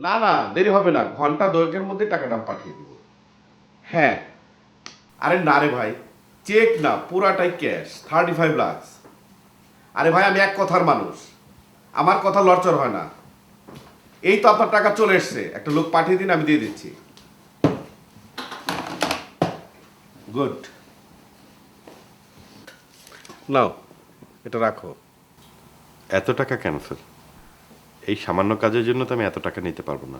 না না, দেরি হবে না, ঘন্টা 2-এর মধ্যে টাকাটা পাঠিয়ে দিব। হ্যাঁ। আরে না রে ভাই, চেক না, পুরাটাই ক্যাশ, 35 লাখ। আরে ভাই, আমি এক কথার মানুষ, আমার কথা লড়চড় হয় না। এই তো আপনার টাকা চলে এসছে, একটা লোক পাঠিয়ে দিন, আমি দিয়ে দিচ্ছি। গুড। নাও, এটা রাখো। এত টাকা কেন স্যার? এই সামান্য কাজের জন্য তো আমি এত টাকা নিতে পারবো না।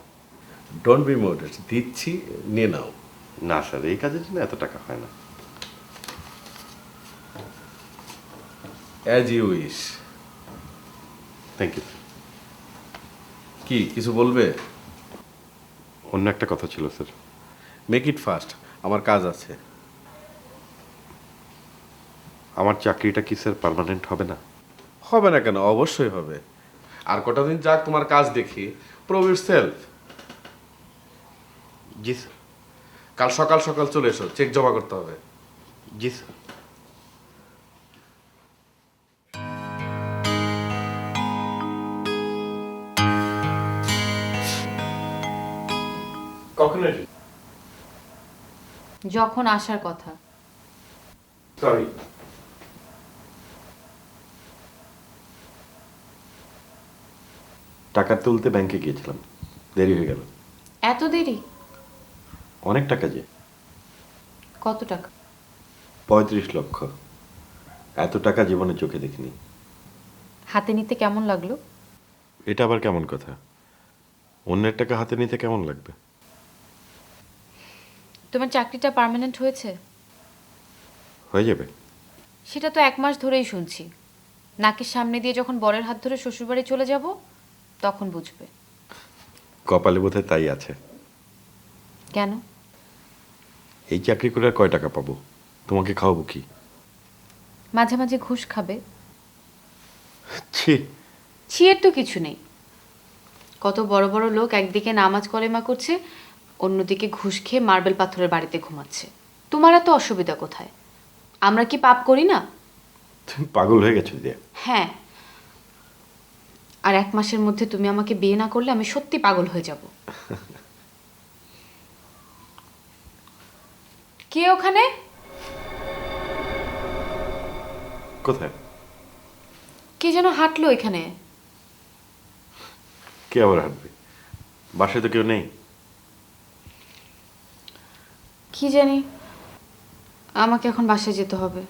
ডোন্ট বি মোডেস্ট, দিচ্ছি, নিয়ে নাও। না স্যার, এই কাজের জন্য এত টাকা হয় না। As you wish. Thank you. কি কিছু বলবে? অন্য একটা কথা ছিল স্যার। মেক ইট ফাস্ট, আমার কাজ আছে। আমার চাকরিটা কি স্যার পার্মানেন্ট হবে না? হবে না কেন, অবশ্যই হবে। আর কটা দিন যাক, তোমার কাজ দেখি, প্রুভ ইট সেলফ। জি স্যার। কাল সকাল সকাল চলে এসো, চেক জমা করতে হবে। জি স্যার। কখন এসে? যখন আসার কথা। সরি। টাকা তুলতে ব্যাংকে গিয়েছিলাম, দেরি হয়ে গেল। এত দেরি? অনেক টাকা যে। কত টাকা? 35 লক্ষ। এত টাকা জীবনে চোখে দেখিনি। হাতে নিতে কেমন লাগলো? এটা আবার কেমন কথা? অন্যের টাকা হাতে নিতে কেমন লাগবে? তোমার চাকরিটা পার্মানেন্ট হয়েছে? হয়ে যাবে। সেটা তো 1 মাস ধরেই শুনছি। নাকের সামনে দিয়ে যখন বরের হাত ধরে শ্বশুরবাড়ি চলে যাব, তখন বুঝবে। কপালে বোধহয় তাই আছে। কেন? এই চাকরি করে আর কয় টাকা পাবো? তোমাকে খাওয়াবো কি? মাঝে মাঝে ঘুষ খাবে। ছি। ছিয়ের তো কিছু নেই। কত বড় বড় লোক একদিকে নামাজ কলেমা করছে, অন্যদিকে ঘুষ খেয়ে মার্বেল পাথরের বাড়িতে ঘুমাচ্ছে। তোমার এত অসুবিধা কোথায়? আমরা কি পাপ করি না? তুমি পাগল হয়ে গেছো দিয়া। হ্যাঁ। আর 1 মাসের মধ্যে তুমি আমাকে বিয়ে না করলে আমি সত্যি পাগল হয়ে যাব। কে ওখানে? কোথায়? কে যেন হাঁটলো এখানে। কে আবার হাঁটবে? বাসায় তো কেউ নেই। কি জানি। আমাকে এখন বাসায় যেতে হবে,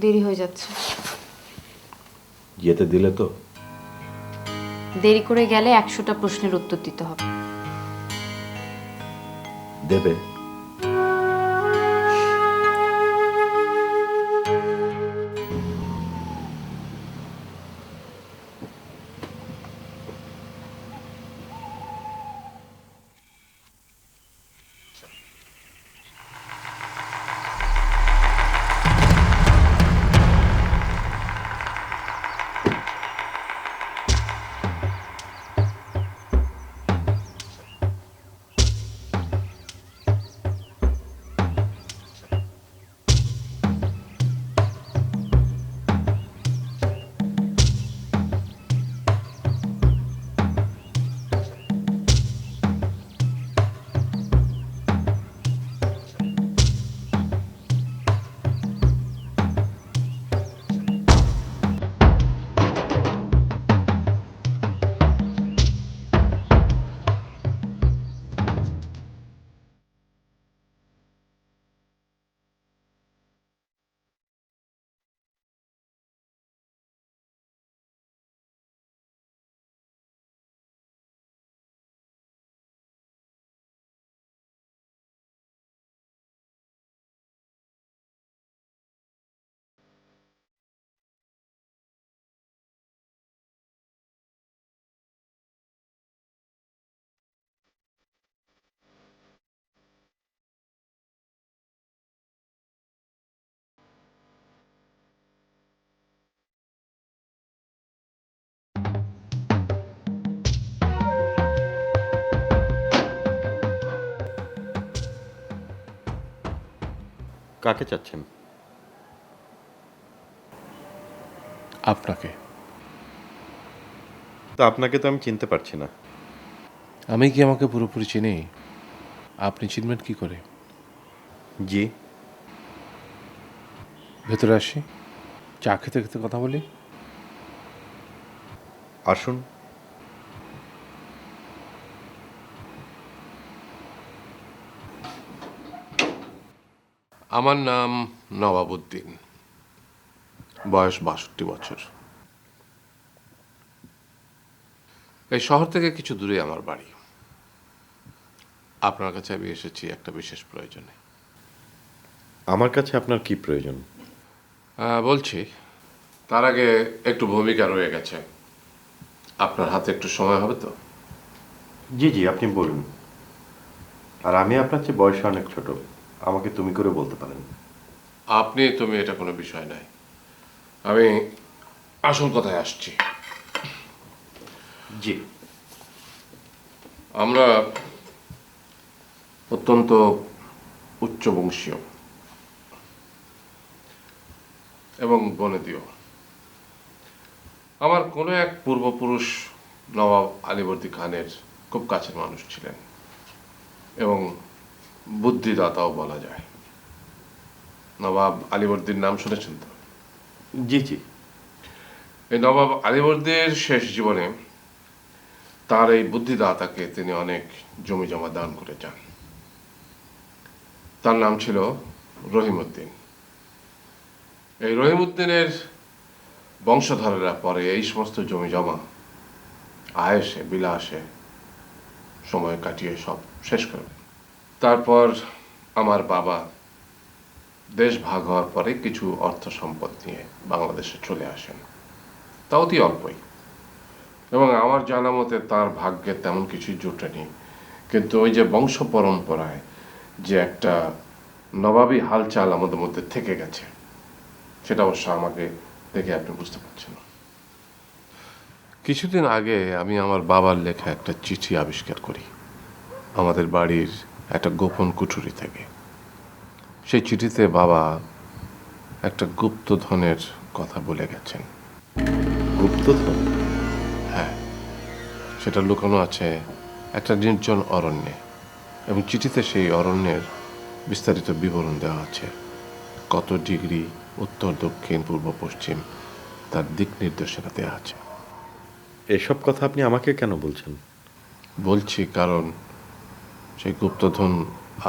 দেরি হয়ে যাচ্ছে। যেতে দিলে তো। দেরি করে গেলে 100টা প্রশ্নের উত্তর দিতে হবে। দেবে। কাকে চাচ্ছেন? আপনাকে। তো আপনাকে তো আমি চিনতে পারছি না। আমি কি আমাকে পুরোপুরি চিনি? আপনি চিনবেন কি করে? জি। ভেতরে আসি, চা খেতে খেতে কথা বলি। আসুন। আমার নাম নবাবউদ্দিন, বয়স 62 বছর। এই শহর থেকে কিছু দূরে আমার বাড়ি। আপনার কাছে আমি এসেছি একটা বিশেষ প্রয়োজনে। আমার কাছে আপনার কি প্রয়োজন? বলছি, তার আগে একটু ভূমিকা রয়ে গেছে। আপনার হাতে একটু সময় হবে তো? জি জি, আপনি বলুন। আর আমি আপনার চেয়ে বয়সে অনেক ছোট, আমাকে তুমি করে বলতে পারেন। আপনি তুমি এটা কোনো বিষয় নয়। আমি আসল কথায় আসছি। জি। আমরা অত্যন্ত উচ্চবংশীয় এবং বনেদীয়। আমার কোনো এক পূর্বপুরুষ নবাব আলীবর্দী খানের খুব কাছের মানুষ ছিলেন এবং বুদ্ধিদাতাও বলা যায়। নবাব আলীবর্দীর নাম শুনেছেন তো? জি জি। এই নবাব আলীবর্দীর শেষ জীবনে তার এই বুদ্ধিদাতাকে তিনি অনেক জমি জমা দান করে যান। তার নাম ছিল রহিমউদ্দিন। এই রহিমউদ্দিনের বংশধরেরা পরে এই সমস্ত জমি জমা আয়েসে বিলাসে সময় কাটিয়ে সব শেষ করবে। তারপর আমার বাবা দেশ ভাগ হওয়ার পরে কিছু অর্থ সম্পদ নিয়ে বাংলাদেশে চলে আসেন, তা অতি অল্পই। এবং আমার জানা মতে তার ভাগ্যে তেমন কিছুই জোটেনি, কিন্তু ওই যে বংশ পরম্পরায় যে একটা নবাবী হালচাল আমাদের মধ্যে থেকে গেছে, সেটা অবশ্য আমাকে দেখে আপনি বুঝতে পারছেন। কিছুদিন আগে আমি আমার বাবার লেখা একটা চিঠি আবিষ্কার করি আমাদের বাড়ির একটা গোপন কুঠুরি থেকে। সেই চিঠিতে বাবা একটা গুপ্তধনের কথা বলে গেছেন। গুপ্তধন? হ্যাঁ, সেটা লুকানো আছে একটা নির্জন অরণ্যে, এবং চিঠিতে সেই অরণ্যের বিস্তারিত বিবরণ দেওয়া আছে। কত ডিগ্রি উত্তর দক্ষিণ পূর্ব পশ্চিম তার দিক নির্দেশনা দেওয়া আছে। এসব কথা আপনি আমাকে কেন বলছেন? বলছি কারণ সেই গুপ্তধন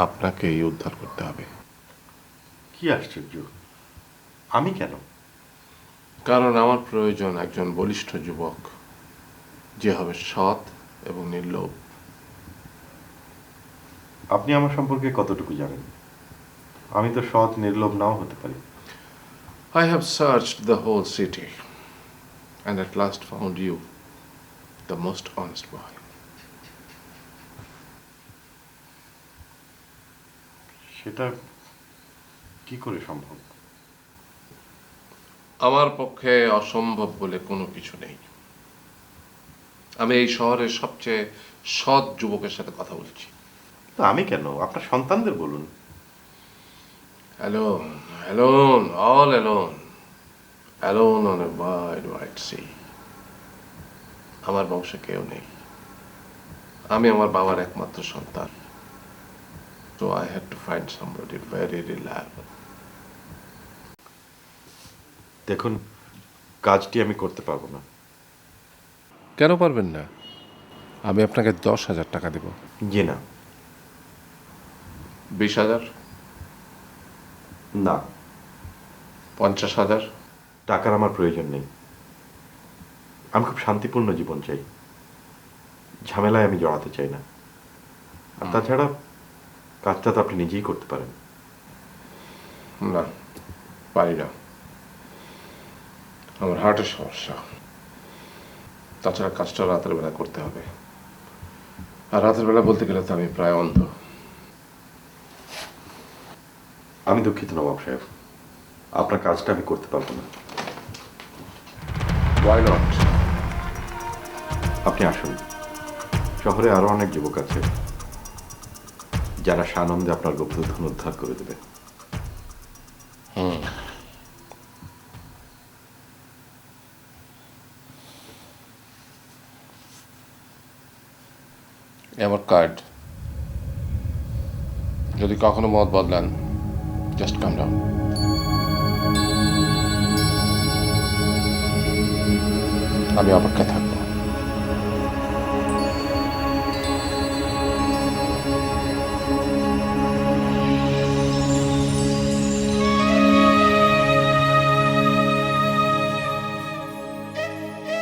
আপনাকেই উদ্ধার করতে হবে। কি আশ্চর্য! আমি কেন? কারণ আমার প্রয়োজন একজন বলিষ্ঠ যুবক, যে হবে সৎ এবং নির্লোভ। আপনি আমার সম্পর্কে কতটুকু জানেন? আমি তো সৎ নির্লোভ নাও হতে পারি। I have searched the whole city and at last found you, the most honest boy. সেটা কি করে সম্ভব? আমার পক্ষে অসম্ভব বলে কোনো কিছু নেই। আমি এই শহরের সবচেয়ে সৎ যুবকের সাথে কথা বলছি। তো আমি কেন? আপনার সন্তানদের বলুন। Alone, alone, all alone, alone on a wide, wide sea. আমার বংশে কেউ নেই। আমি আমার বাবার একমাত্র সন্তান। So I had to find somebody very reliable. দেখুন, কাজটি আমি করতে পারবো না। কেন পারবেন না? আমি আপনাকে 10,000 টাকা দেব। জি না। 20,000? না। 50,000? টাকার আমার প্রয়োজন নেই। আমি খুব শান্তিপূর্ণ জীবন চাই, ঝামেলায় আমি জড়াতে চাই না। আর তাছাড়া কাজটা তো আপনি নিজেই করতে পারেন। না, পারি না। আমার হার্টের সমস্যা। তাছাড়া কাজটা রাতের বেলা করতে হবে, আর রাতের বেলা বলতে গেলে তো আমি প্রায় অন্ধ। আমি দুঃখিত নবাব সাহেব, আপনার কাজটা আমি করতে পারবো না। Why not? আপনি আসুন, শহরে আরো অনেক যুবক আছে যারা সানন্দে আপনার গুপ্তধন উদ্ধার করে দেবে। আমার কার্ড। যদি কখনো মত বদলান, জাস্ট কাম ডাউন। আমি অপেক্ষায় থাকবো।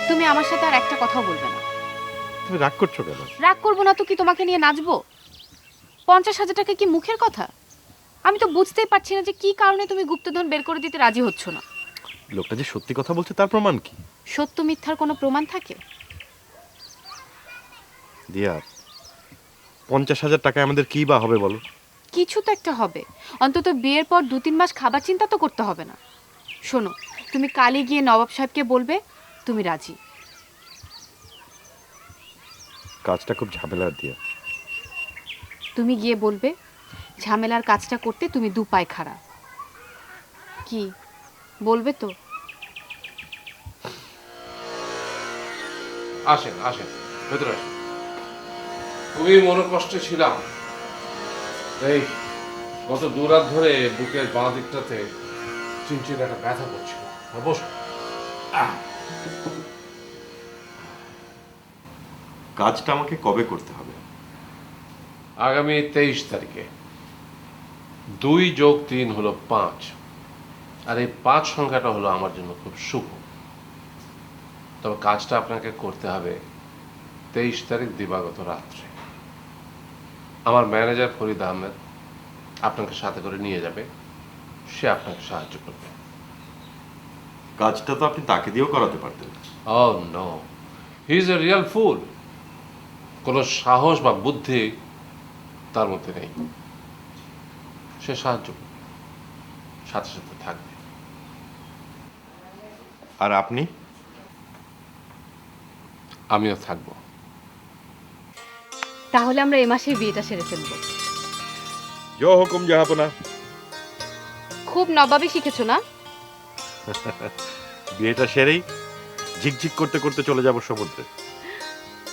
তুমি আমার সাথে আর একটা কথাও বলবে না। তুমি রাগ করছো কেন? রাগ করবো না তো কি তোমাকে নিয়ে নাচবো? 50,000 টাকা কি মুখের কথা? আমি তো বুঝতেই পারছি না যে কি কারণে তুমি গুপ্তধন বের করে দিতে রাজি হচ্ছ না। লোকটা যে সত্যি কথা বলছে তার প্রমাণ কি? সত্য মিথ্যার কোনো প্রমাণ থাকে? দিয়া, 50,000 টাকায় আমাদের কি বা হবে বলো? কিছু তো একটা হবে। অন্তত বিয়ের পর 2-3 মাস খাবার চিন্তা তো করতে হবে না। শোনো, তুমি কালই গিয়ে নবাব সাহেবকে বলবে তুমি রাজি। কাজটা খুব ঝামেলার দিয়া। তুমি গিয়ে বলবে ঝামেলার কাজটা করতে তুমি 2 পায়ে খাড়া। কি বলবে তো? আসেন আসেন, ভেতরে আসেন। খুবই মনোকষ্টে ছিলাম। এই গত 2 রাত ধরে বুকের বাঁ দিকটাতে চিনচিন একটা ব্যথা করছিল। বস। কাজটা আমাকে কবে করতে হবে? আগামী 23 তারিখে। 2 + 3 হলো 5, আর এই 5 সংখ্যাটা হলো আমার জন্য খুব শুভ। তবে কাজটা আপনাকে করতে হবে 23 তারিখ দিবাগত রাত্রে। আমার ম্যানেজার ফরিদ আহমেদ আপনাকে সাথে করে নিয়ে যাবে, সে আপনাকে সাহায্য করবে। কাজটা তো আপনি তাকে দিয়েও করাতে পারতেন। Oh no, he is a real fool. কোনো সাহস বা বুদ্ধি তার মধ্যে নেই। সে সাহায্য করবে, সাথে সাথে থাকবে। আর আপনি? আমিও থাকবো। তাহলে আমরা এই মাসেই বিয়েটা সেরে ফেলবো। জো হুকুম জাহাপনা। খুব নবাবই শিখেছো না? বিয়েটা সেরেই ঝিকঝিক করতে করতে চলে যাব সমুদ্রে।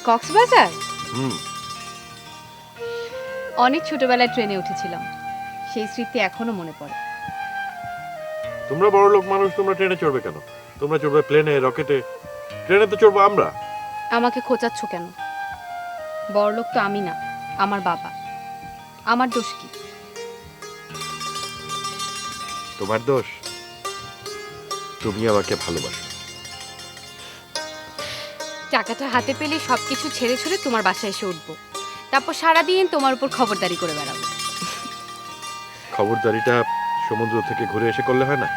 কক্সবাজার? হুম। অনেক ছোটবেলায় ট্রেনে উঠেছিলাম, সেই স্মৃতি এখনো মনে পড়ে। তোমরা বড় লোক মানুষ, তোমরা ট্রেনে চড়বে কেন? তোমরা চড়বে প্লেনে, রকেটে। ট্রেনে তো চড়বো আমরা। আমাকে খোঁচাচ্ছ কেন? বড়লোক তো আমি না, আমার বাবা। আমার দোষ কি? তোমার দোষ তুমি আমাকে ভালোবাসো। টাকাটা হাতে পেলে সবকিছু ছেড়ে ছুড়ে তোমার বাসায় এসে উঠবো, তারপর সারাদিন তোমার উপর খবরদারি করে বেড়াবো। খবরদারিটা সমুদ্র থেকে ঘুরে এসে করলে হয় না?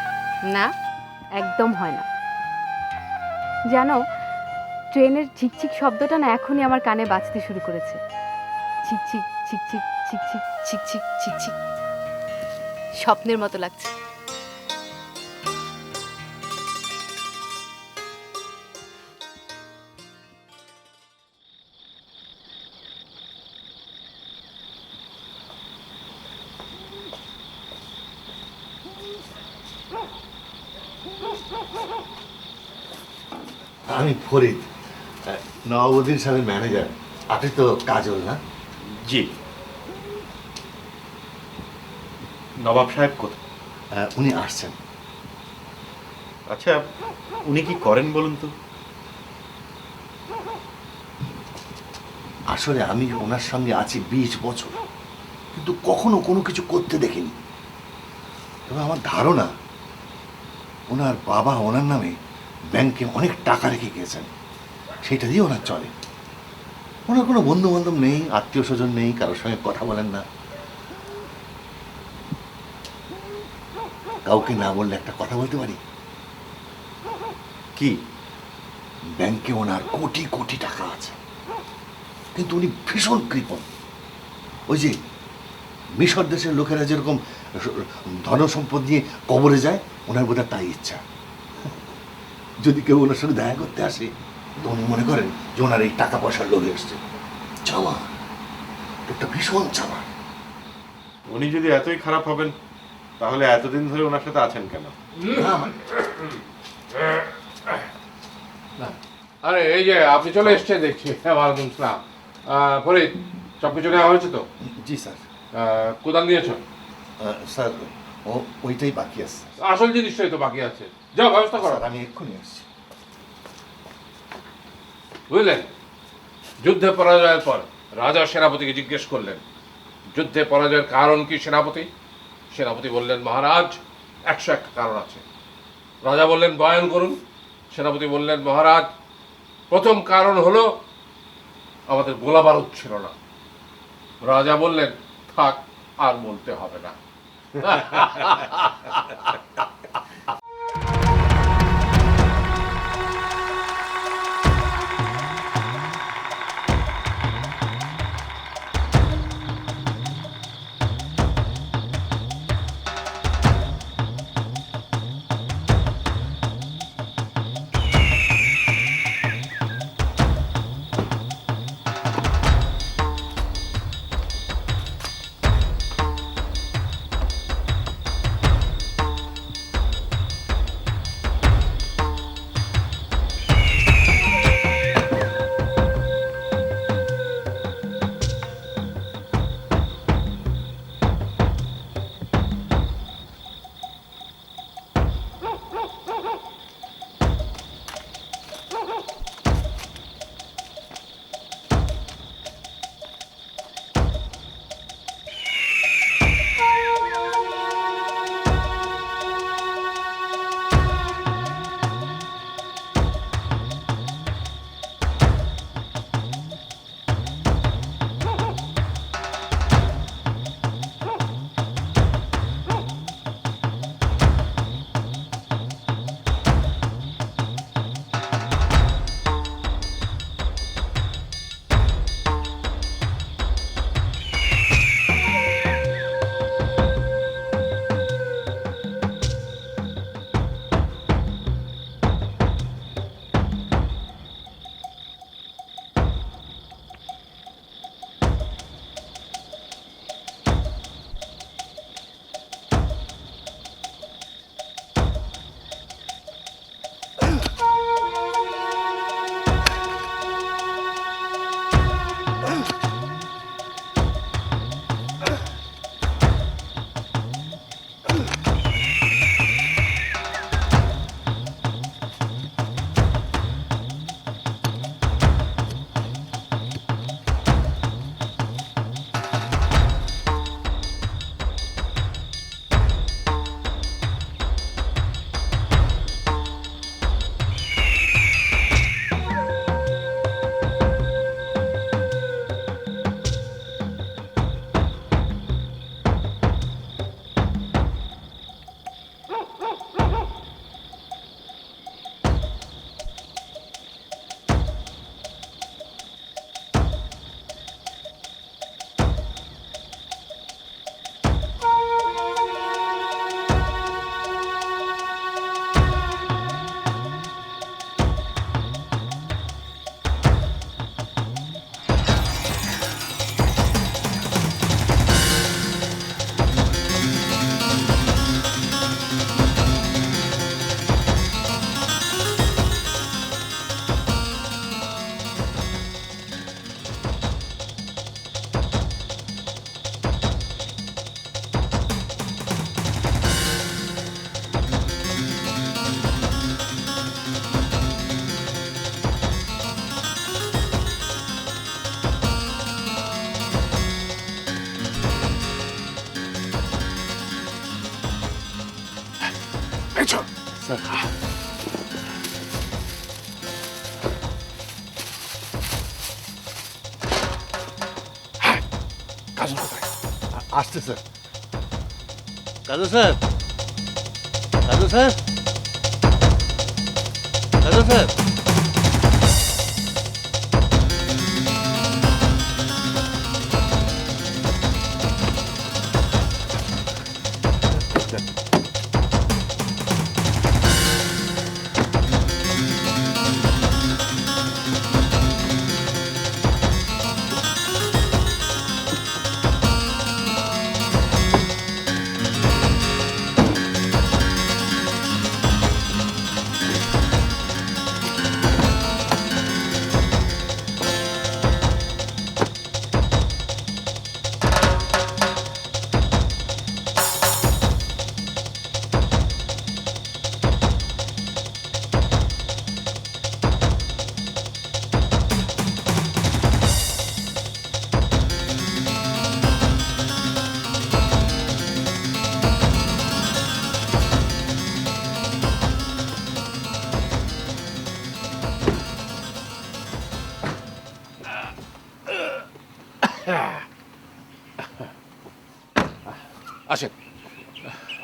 না, একদম হয় না। জানো, ট্রেনের ঝিকঝিক শব্দটা না এখনই আমার কানে বাজতে শুরু করেছে। ঝিকঝিক ঝিকঝিক ঝিকঝিক ঝিকঝিক ঝিকঝিক, স্বপ্নের মতো লাগছে। আমি ফরিদ, নওয়াবুদ্দিন সাহেবের ম্যানেজার। আপনি তো কাজল না? জি। নবাব সাহেব কোথায়? উনি আসছেন। আচ্ছা, উনি কি করেন বলুন তো? আসলে আমি ওনার সঙ্গে আছি 20 বছর, কিন্তু কখনো কোনো কিছু করতে দেখিনি। তবে আমার ধারণা ওনার বাবা ওনার নামে ব্যাংকে অনেক টাকা রেখে গিয়েছেন, সেটা দিয়ে ওনার চলে। ওনার কোনো বন্ধু বান্ধব নেই, আত্মীয় স্বজন নেই, কারোর সঙ্গে কথা বলেন না। কাউকে না বললে একটা কথা বলতে পারি? কি? ব্যাংকে ওনার কোটি কোটি টাকা আছে, কিন্তু উনি ভীষণ কৃপণ। ওই যে মিশর দেশের লোকেরা যেরকম ধন সম্পদ নিয়ে কবরে যায়, ওনার বোধহয় তাই ইচ্ছা। যদি কেউ ওনার সঙ্গে দেখা করতে আসে, তো উনি মনে করেন যে ওনার এই টাকা পয়সার লোভে এসছে। চাওয়া, একটা ভীষণ চাওয়া। উনি যদি এতই খারাপ হবেন, তাহলে এতদিন ধরে ওনার সাথে আছেন কেন? না মানে আরে এই যে আপনি চলে এসছেন দেখছি। ওয়ালাইকুম সালাম। ফরিদ সব কিছু নেওয়া হয়েছে তো? জি স্যার। কোদাল নিয়েছ? স্যার ওইটাই বাকি আছে। আসল জিনিসটাই তো বাকি আছে, যাও ব্যবস্থা করো। স্যার আমি এক্ষুনি আসছি। বুঝলেন, যুদ্ধে পরাজয়ের পর রাজা সেনাপতিকে জিজ্ঞেস করলেন, যুদ্ধে পরাজয়ের কারণ কি সেনাপতি? সেনাপতি বললেন, মহারাজ 101টা কারণ আছে। রাজা বললেন, বয়ান করুন। সেনাপতি বললেন, মহারাজ প্রথম কারণ হলো আমাদের গোলা বারুদ ছিল না। রাজা বললেন, থাক, আর বলতে হবে না। আসছে স্যার। কাজু স্যার, কাজু স্যার, কাজু স্যার।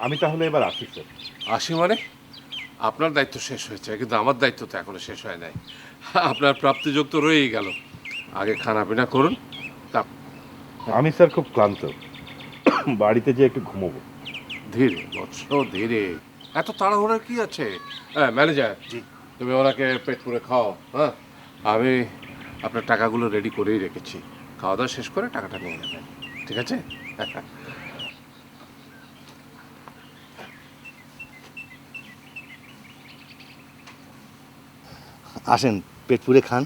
আমি তাহলে এবার আসি স্যার। আসি মানে? আপনার দায়িত্ব শেষ হয়েছে, কিন্তু আমার দায়িত্ব তো এখনো শেষ হয় নাই। আপনার প্রাপ্তিযোগ তো রয়েই গেল। আগে খানাপিনা করুন। তা আমি স্যার খুব ক্লান্ত, বাড়িতে যেয়ে একটু ঘুমোবো। ধীরে বৎস, ধীরে। এত তাড়াহুড়ার কি আছে? হ্যাঁ ম্যানেজার, তুমি ওনাকে পেট পুরে খাও। হ্যাঁ, আমি আপনার টাকাগুলো রেডি করেই রেখেছি। খাওয়া দাওয়া শেষ করে টাকাটা নিয়ে নেবেন, ঠিক আছে? আসেন, পেট পুরে খান।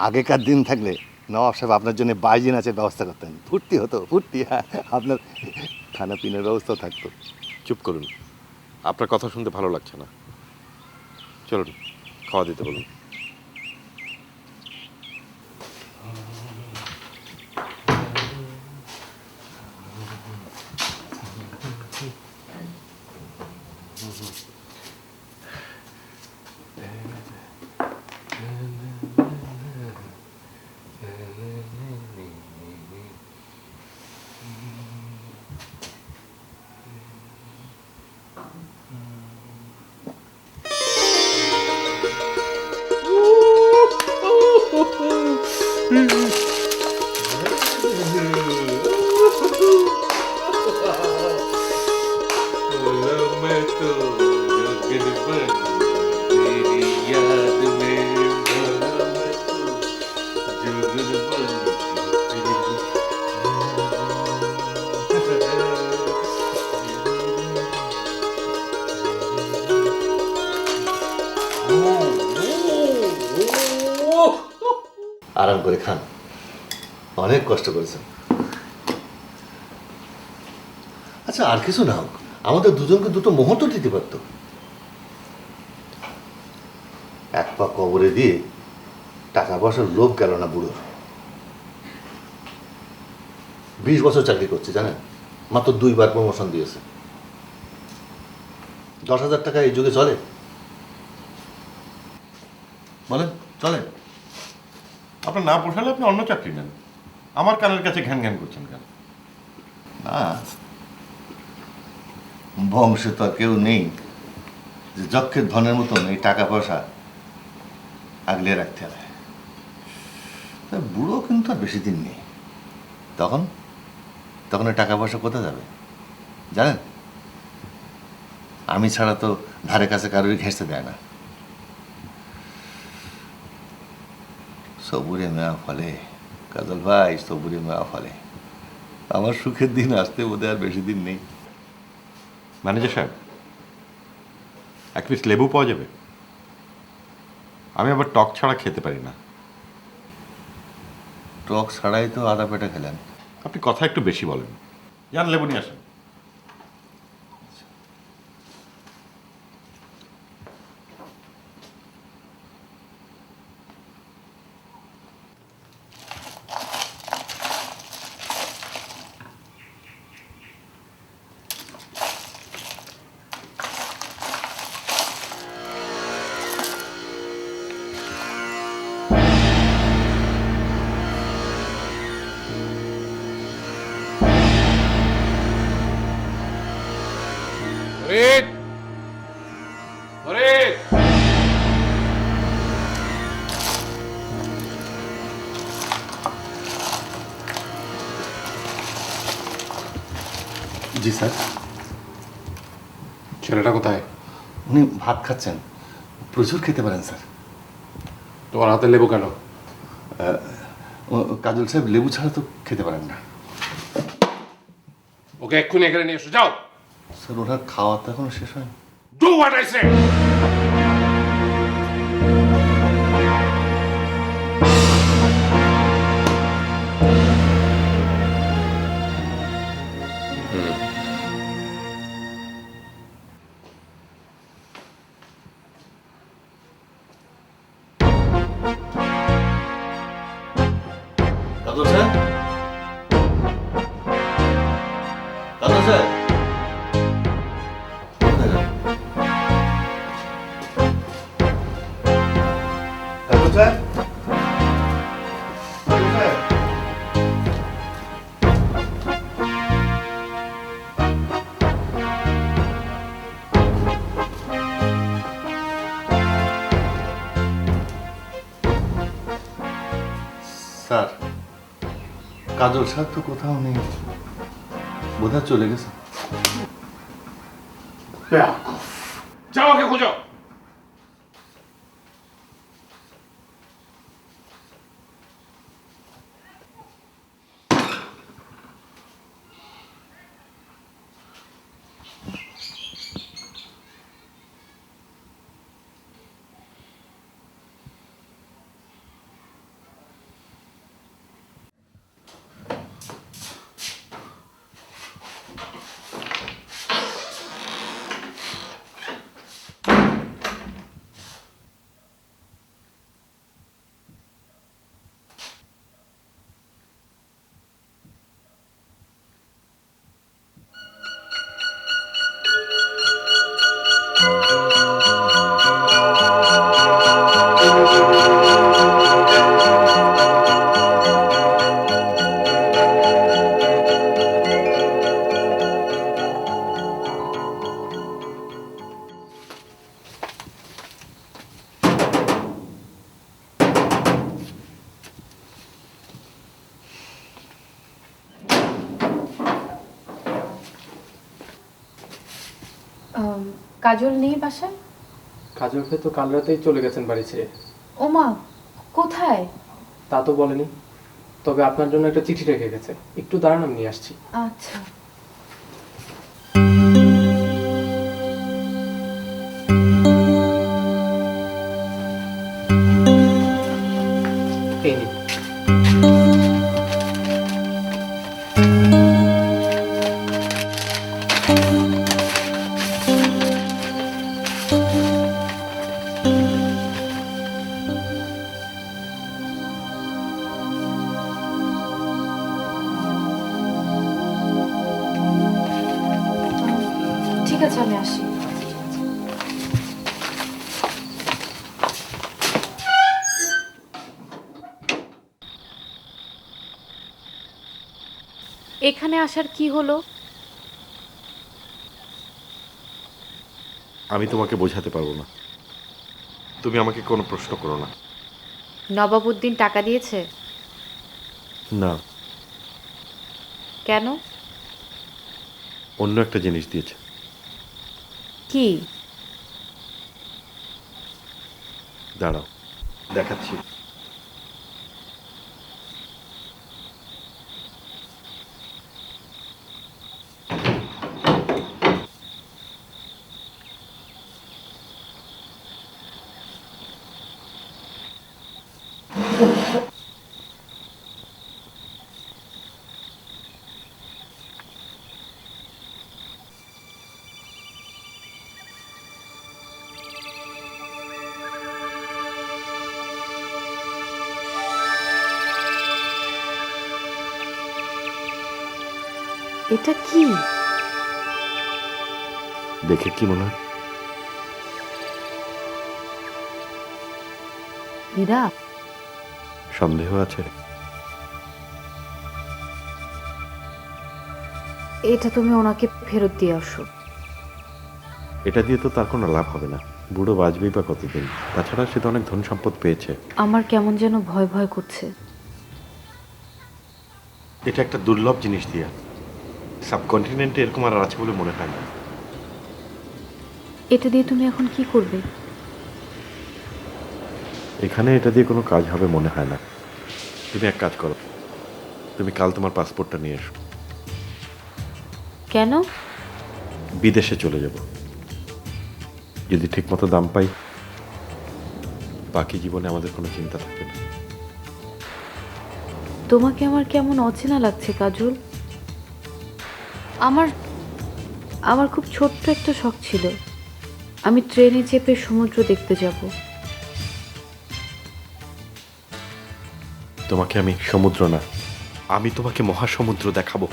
আগেকার দিন থাকলে নবাব সাহেব আপনার জন্য বাইজি নাচের ব্যবস্থা করতেন, ফুর্তি হতো, ফুর্তি। হ্যাঁ, আপনার খানা পিনার ব্যবস্থাও থাকতো। চুপ করুন, আপনার কথা শুনতে ভালো লাগছে না। চলুন, খাওয়া দিতে বলুন। আরাম করে খান, অনেক কষ্ট করেছেন। আচ্ছা, আর কিছু না হোক, আমাদের দুজনকে দুটো মোহর তো দিতে পারতো। এক পা কবরে দিয়ে টাকা পয়সার লোভ গেল না বুড়োর। 20 বছর চাকরি করছে জানেন, মাত্র 2বার প্রমোশন দিয়েছে। 10,000 টাকা এই যুগে চলে? বলেন, চলে? আপনার না পোষালে আপনি অন্য চাকরি নেন। আমার কানের কাছে ঘ্যান ঘ্যান করছেন কেন? না, বংশে তো আর কেউ নেই যে যক্ষের ধনের মতন এই টাকা পয়সা আগলে রাখতে হবে। তা বুড়ো কিন্তু আর বেশি দিন নেই। তখন তখন এই টাকা পয়সা কোথায় যাবে জানেন? আমি ছাড়া তো ধারে কাছে কারোরই ঘেঁষতে দেয় না। সবুরে মেয়া ফলে কাজল ভাই, সবুরে মেয়া ফলে। আমার সুখের দিন আসতে বোধহয় আর বেশি দিন নেই। ম্যানেজার সাহেব, এক পিস লেবু পাওয়া যাবে? আমি আবার টক ছাড়া খেতে পারি না। টক ছাড়াই তো আধা পেটে খেলেন। আপনি কথা একটু বেশি বলেন। যান, লেবু নিয়ে আসেন। ফরিদ, ফরিদ, জি স্যার। ছেলেটা কোথায়? উনি ভাত খাচ্ছেন, প্রচুর খেতে পারেন স্যার। তোমার হাতে লেবু কেন? কাজল সাহেব লেবু ছাড়া তো খেতে পারেন না। ওকে এক্ষুনি এখানে নিয়ে এসো, যাও। স্যার, ওনার খাওয়া তো এখনো শেষ হয়নি। Do what I say. Kajal sir, Kajal sir, কোথায় গেল? কাজল স্যার তো কোথাও নেই, বোধহয় চলে গেছে। যাও ওকে খোঁজো। কাজল নেই বাসায়? কাজল ভাই তো কাল রাতেই চলে গেছেন বাড়ি ছেড়ে। ওমা, কোথায়? তা তো বলেনি, তবে আপনার জন্য একটা চিঠি রেখে গেছে, একটু দাঁড়ান আমি নিয়ে আসছি। আচ্ছা। এই নিন। ঠিক আছে, আমি আসি। এখানে আসার কি হলো? আমি তোমাকে বোঝাতে পারবো না, তুমি আমাকে কোনো প্রশ্ন করো না। নবাবউদ্দিন টাকা দিয়েছে? না, কেন? অন্য একটা জিনিস দিয়েছে। কি? দাঁড়াও, দেখাচ্ছি। এটা কি? দেখে কি মনে হয়? হীরা? সন্দেহ আছে? এটা তুমি ওনাকে ফেরত দিয়ে আসো। এটা দিয়ে তো তার কোনো লাভ হবে না, বুড়ো বাঁচবেই বা কতদিন? তাছাড়া সে তো অনেক ধন সম্পদ পেয়েছে। আমার কেমন যেন ভয় ভয় করছে। এটা একটা দুর্লভ জিনিস দিয়া, সাবকন্টিনেন্টে এরকম আর আছে বলে মনে হয় না। এটা দিয়ে তুমি এখন কি করবে? এখানে এটা দিয়ে কোনো কাজ হবে মনে হয় না। তুমি এক কাজ করো, তুমি কাল তোমার পাসপোর্টটা নিয়ে এসো। কেন? বিদেশে চলে যাব, যদি ঠিকমতো দাম পাই বাকি জীবনে আমাদের কোনো চিন্তা থাকবে না। তোমাকে আমার কেমন অচেনা লাগছে কাজল। আমার আমার খুব ছোট্ট একটা শখ ছিল, আমি ট্রেনে চেপে সমুদ্র দেখতে যাব। তোমাকে আমি সমুদ্র না, আমি তোমাকে মহাসমুদ্র দেখাবো।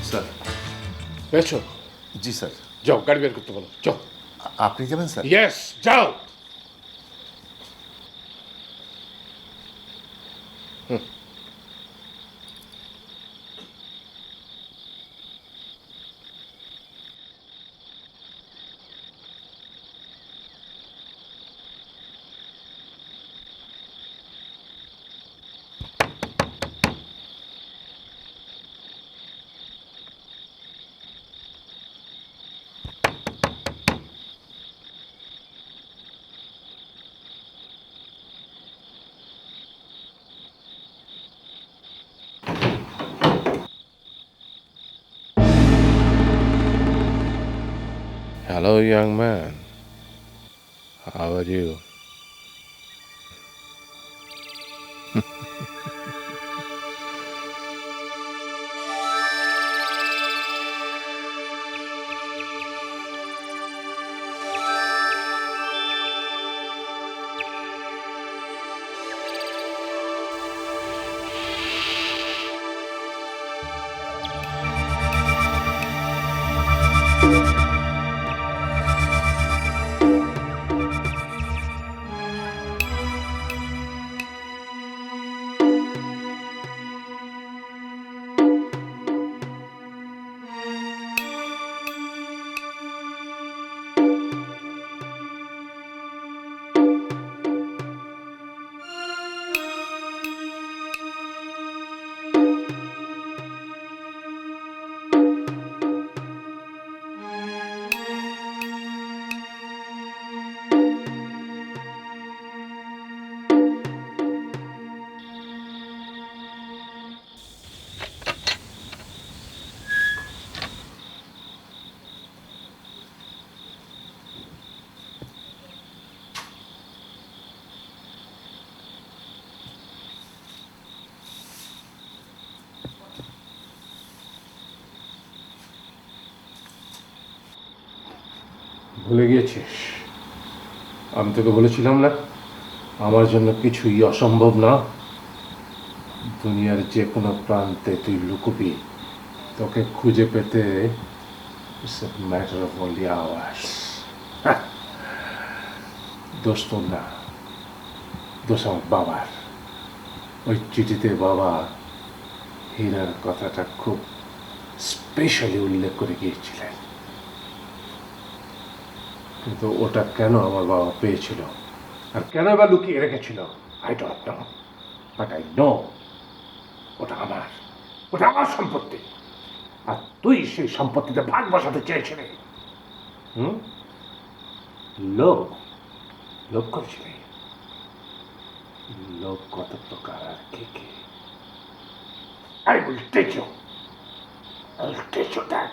স্যার, পেয়েছো? জি স্যার। যাও গাড়ি বের করতে বলো, যাও। আপনি যাবেন স্যার? ইয়েস, যাও। Hello, young man. How are you? ভুলে গিয়েছিস? আমি তোকে বলেছিলাম না আমার জন্য কিছুই অসম্ভব না। দুনিয়ার যে কোনো প্রান্তে তুই লুকোবি, তোকে খুঁজে পেতে it's a matter of only hours. দোষ তোর না, দোষ আমার বাবার। ওই চিঠিতে বাবা হীরার কথাটা খুব স্পেশালি উল্লেখ করে গিয়েছিলেন, কিন্তু ওটা কেন আমার বাবা পেয়েছিল আর কেন বা লুকিয়ে রেখেছিল I don't know, but I know ওটা আমার, ওটা আমার সম্পত্তি। আর তুই সেই সম্পত্তিতে ভাগ বসাতে চেয়েছিলি। লোভ, লোভ করেছিলি। লোভ কত প্রকার আর কি কি। I will teach you. I will teach you that.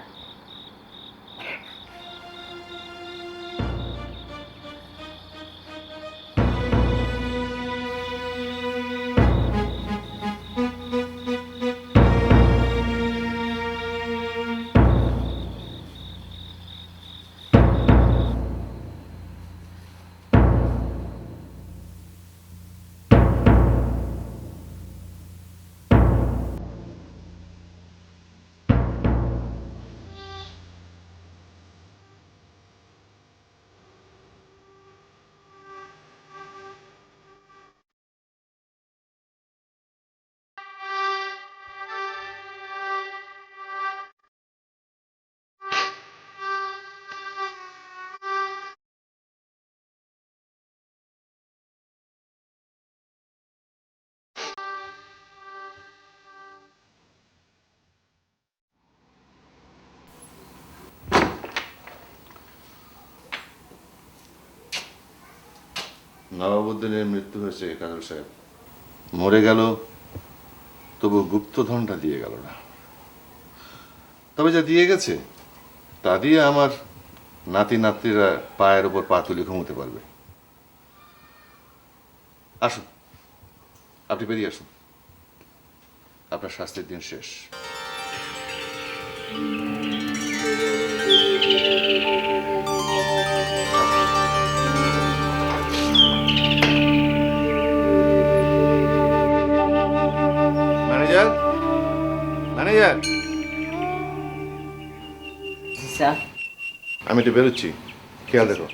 নবাবুদ্দিনের মৃত্যু হয়েছে কাজল সাহেব। মরে গেল, তবু গুপ্তধনটা দিয়ে গেল না। তবে যা দিয়ে গেছে তা দিয়ে আমার নাতি নাতনিরা পায়ের ওপর পা তুলে ঘুমোতে পারবে। আসুন, আপনি বেরিয়ে আসুন, আপনার শাস্তির দিন শেষ। ম্যানেজার, ম্যানেজার, আচ্ছা। আমি একটু বেরোচ্ছি, খেয়াল রেখো।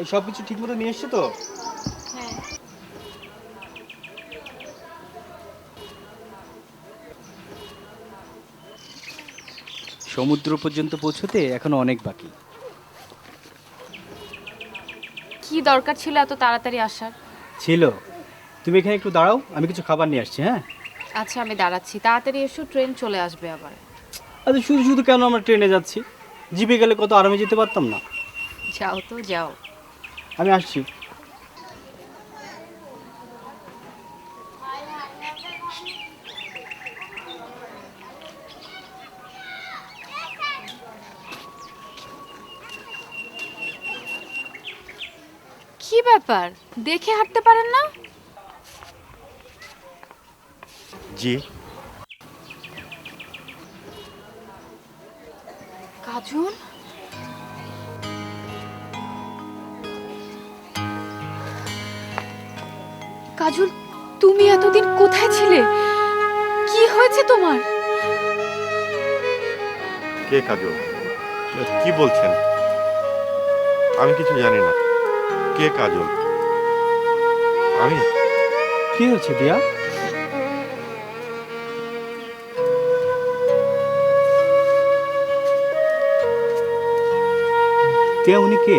এই সব কিছু ঠিক মতো নিয়ে এসছে তো? হ্যাঁ। সমুদ্র পর্যন্ত পৌঁছতে এখনো অনেক বাকি। কি দরকার ছিল এত তাড়াতাড়ি আসার? ছিল। তুমি এখানে একটু দাঁড়াও, আমি কিছু খাবার নিয়ে আসছি। হ্যাঁ আচ্ছা আমি দাঁড়াচ্ছি, তাড়াতাড়ি এসো, ট্রেন চলে আসবে আবার। আচ্ছা, শুধু শুধু কেন আমরা ট্রেনে যাচ্ছি? জিপে গেলে কত আরামে যেতে পারতাম না? যাও তো যাও। আমি আসছি। কি ব্যাপার, দেখে হাঁটতে পারেন না? জি। কাজল, কাজল তুমি এতদিন কোথায় ছিলে? কি হয়েছে তোমার? কে কাজল? কি বলছেন? আমি কিছু জানি না। কে কাজল? আমি? কি হয়েছে দিয়া? দিয়া, উনি কে?